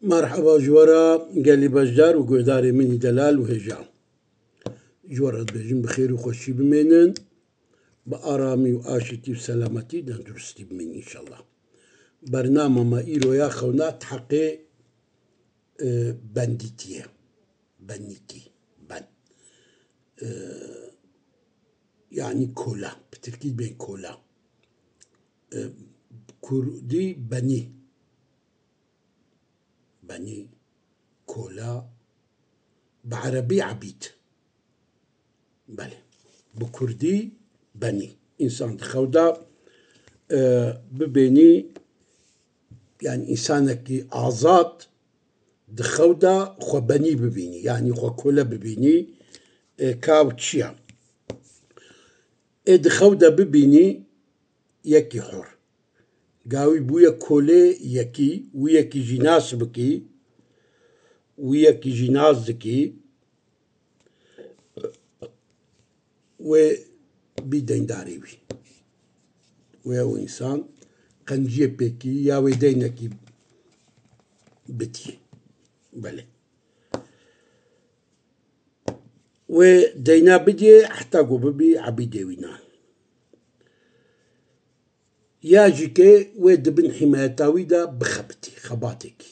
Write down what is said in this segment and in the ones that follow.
مرحبا جوارا قال لي بجدار وقداري مني دلال وهجام جوارا بيجن بخير وخوشي بمينن بأرامي وآشتي وسلامتي درستي بمين إن شاء الله. برنامج ما إيرو يا خونات حقي بنديتية بنيتي بن يعني كولا بتركيب بين كولا كردي بني كولا بعربي عبيد بله بكردي بني إنسان خودا ببيني يعني إنسانك آزاد دخودا خو بني ببيني يعني خو كولا ببيني كاوتشيا دخودا ببيني يكي حر قاوي بويا كولي يكي ويكي جناس بكي ويكي جناس ذكي و بيدين داري بي ويا إنسان قنجية بكي يا ويدينكي بتي بله ودينا بدي احتاجوا ببي عبيدي وينان يا جيكي ودبن حمايتاوي دا بخبتي خباتك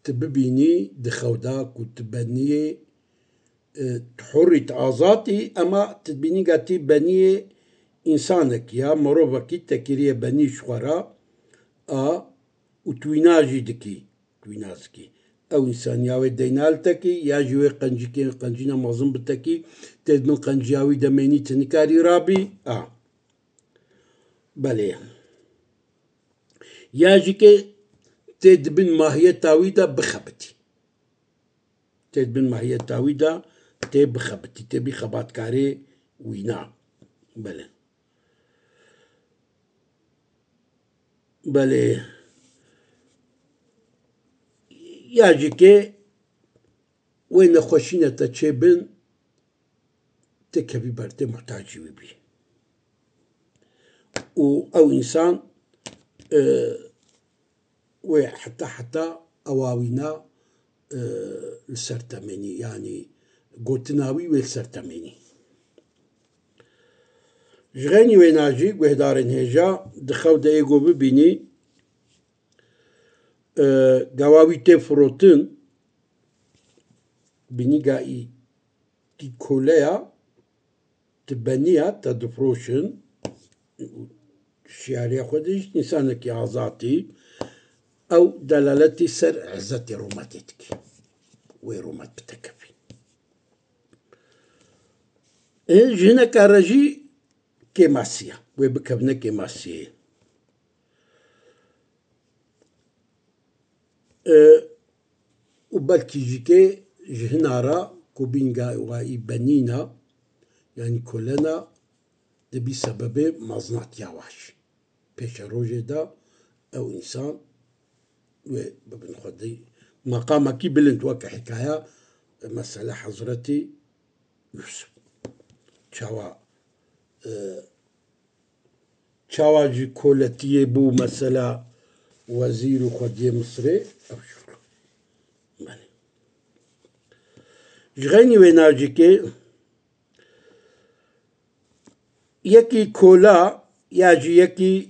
تببيني دخوداك وتبني تحري تعازاتي اما تبيني قاتي بني انسانك يا مروفكي تكيريه بني شخورا وتويناجي دكي توينازكي او انسان ياوي دينالتكي يا جوي قنجيكي قنجينا مازن بتكي تدمن قنجياوي دميني تنكاري رابي بله يا جيكي تدبن ماهية تاويدا بخبتي تدبن ماهية تاويدا بخبتي تبي خبات كاري وينا بله يا جيكي وين خوشينة تشيبن تكبي برتي محتاجي بي أو إنسان وحتى أواوينا السرتميني يعني قوتناوي والسرتميني جغيني ويناجي وهدارن هجا دخو دا ايقو ببيني قواوي تفروتن بيني قاي كي كوليا تبنيها تدفروشن الشيارية خودش إنسانك عزاتي أو دلالتي سر عزتي روماتيتك ورومات بتكفي جهنا كارجي كيماسيا وبكبنا كيماسيا وبالكي جيكي جهنارا كوبينغا واي بنينا يعني كلنا دبي سبب مزنات يواش بيش روجي دا او انسان وبن خدي مقام كي بلنت وك حكايه مسألة حضرتي يوسف تشاواجي كولتي بو مسألة وزير خدي مصري او شو جغيني ويناجيكي يكي كولا ياجي يكي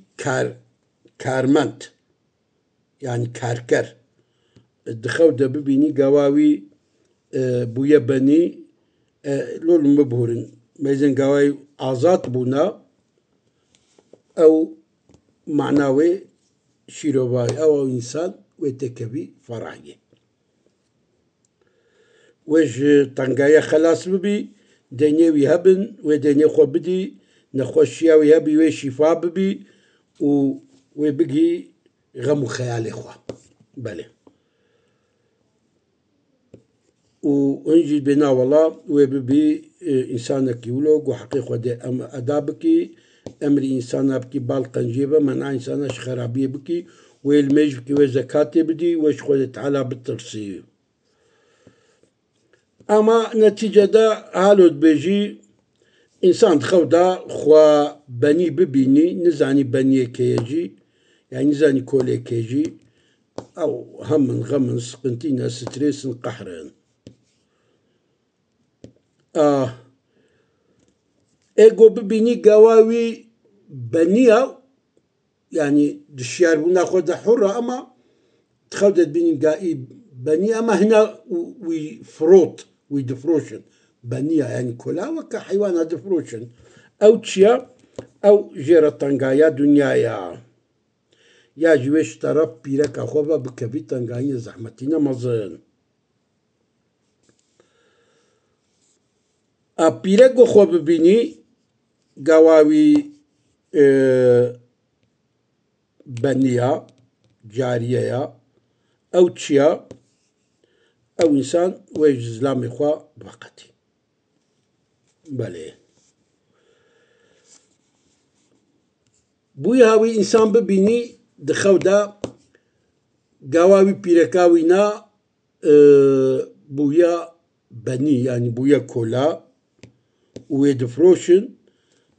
كارمنت يعني كاركر الدخو ده ببيني قواوي بويا بني لول مبهورن ميزن قواوي عزات بونا او معناوي شيروباي او انسان ويتكبي فرعيه وش طنقايا خلاص ببي ديني ويهبن وديني خو بدي نخوشيا ويهبي وشفا ببي وبقي غمو خيالي خوا بله وانجي بنا والله وببي انسانك يولوك وحقيقة دي ادابكي امري انسانا بكي بالقنجيبه منع انسانا خرابيه بكي والميج بكي وزكاتي بدي وش خود تعالى بالترسي اما نتيجة دا هالود بيجي انسان خودا خوا بني ببيني نزاني بني كيجي يعني نزاني كولي كيجي أو هم غم سقنتينا ستريس قحران إيجو ببيني قواوي بنية يعني دشيار بناخد حرة أما تخودت بيني قائي بنية أما هنا وفروت ويدفروشن بنية يعني كلاوة كحيوان دفروشن أو تشيا أو جيرة تنقايا دنيايا يا جويش طرف بيرك أخوبا بكبي تنقايا زحمتنا مزن بيرك أخوبا بيني قواوي بنية جارية أو تشيا أو إنسان ويجز لام إخوة بقتي بله بوي هاوي إنسان ببيني دخودا قواوي بيركاوينا بويا بني يعني بويا كولا ويدفروشن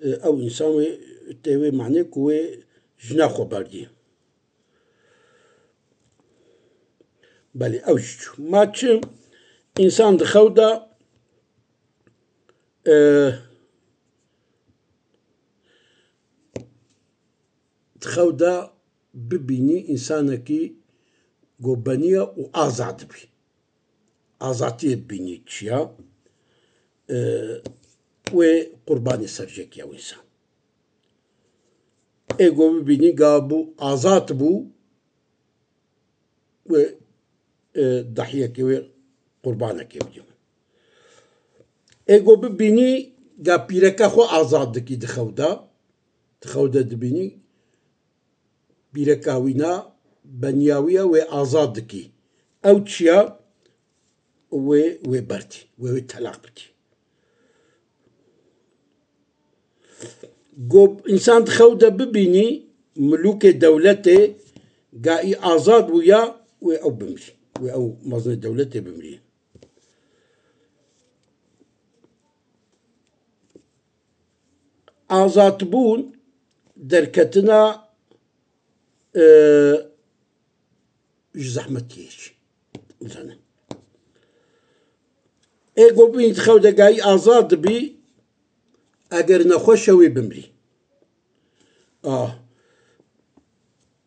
أو إنسان تيوي معنى كوي جناخو باردي بله أوجو ماتشم إنسان دخودا تخودا ببيني إنسانكي قوبانية وآزاد بي آزاتي بيني تشيا وقرباني سرجك يا إنسان إيجو ببيني قابو آزات بو و ضحية وقربانك يوجد إيجو ببيني قابيركا خو آزاد دكي تخودا دبيني بيركاوينا بنياوية وآزاد دكي أو تشيا وبرتي وتلاق بتي قوب إنسان تخودا ببيني ملوك دولته قائي آزاد ويا أو بمري أو مظن دولته بمري آزاد بون دركتنا زحمتيش مثلا إيجو بين تخودا قاي آزاد بي أجر نخوشوي بمري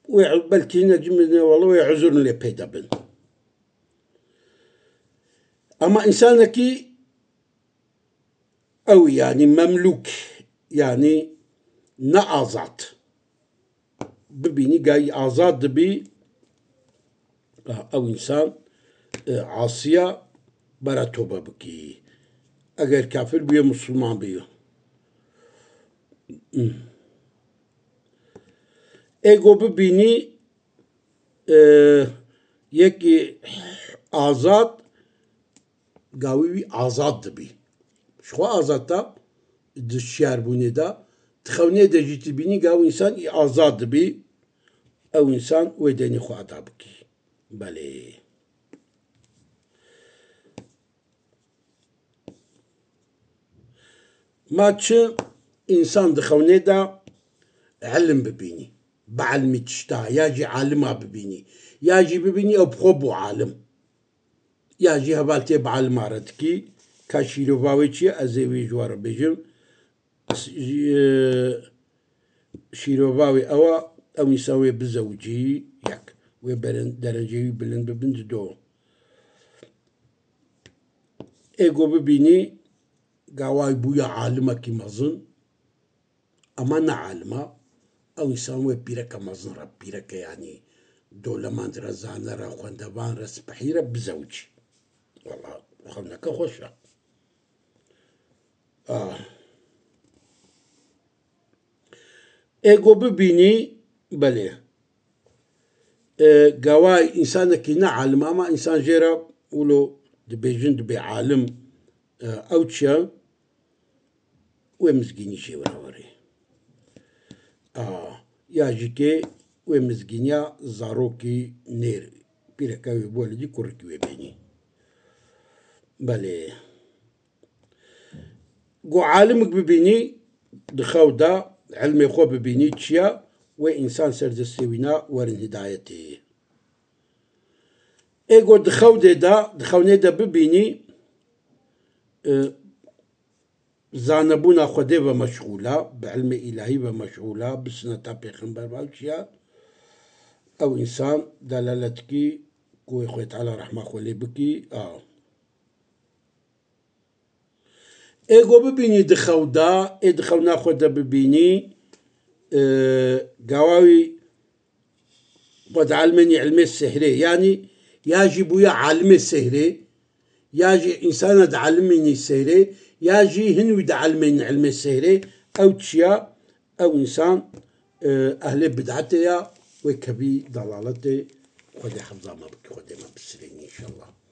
وبلكي نجم والله يعذرن لي بيدا بن أما إنسانكي أو يعني مملوك يعني نأزات ببيني جاي آزاد بي أو إنسان عاصية برا توبة بكي أجر كافر بيه مسلمان بيه إيجو ببيني يكي آزاد قاوي آزاد بي شو آزاد تا دشيار بوني دا تخوني دا جيت بيني قاوي إنسان آزاد بي أو إنسان ويداني خو عذابكي بله ماتش إنسان دخوني دا علم ببيني بعلمي تشتا ياجي عالمها ببيني ياجي ببيني أو بخبو عالم ياجي هبالتي بعلم عردكي كاشيرو باويتشي أزيوي جوار بيجم شيرو باوي أو يساوي بزوجي يك وبرن درجي بلن ببند دو إيجو ببيني قاواي بويا عالمة كي مظن أما نعالمة أو يساوي بيرك مظن رب بيرك يعني دولة ماندرا زانرا خواندبان رس بحيرة بزوجي والله خلناك خوشة إيجو ببيني بلي قواي إنسانك نعلم أما إنسان جيرا ولو دبيجن دبي عالم أوتشا ومزجيني شي وراوري ياجيكي ومزجينيا زاروكي نير بيركاوي بولدي كوركي وبيني بلي قو عالمك ببيني دخودا علمي خو ببيني تشيا وإنسان سردستوينا ورن هدايتي ايجو دخوني دا ببيني زانبونا خدي ومشغولة بعلم إلهي ومشغولة بسنة بيغمبر والشياء أو إنسان دلالتكي كوي خويت على رحمة خولي بكي ايجو ببيني دخونا خدا ببيني قواوي قد علمني علمي السحري يعني يجب يا علمي السحري يجي إنسان دعلمني السحري يجي هنو دعلمني علمي السحري أو تشيا أو إنسان أهل بدعته وكبي ضلالته خدي حفظه ما بك خدي ما بسريني إن شاء الله.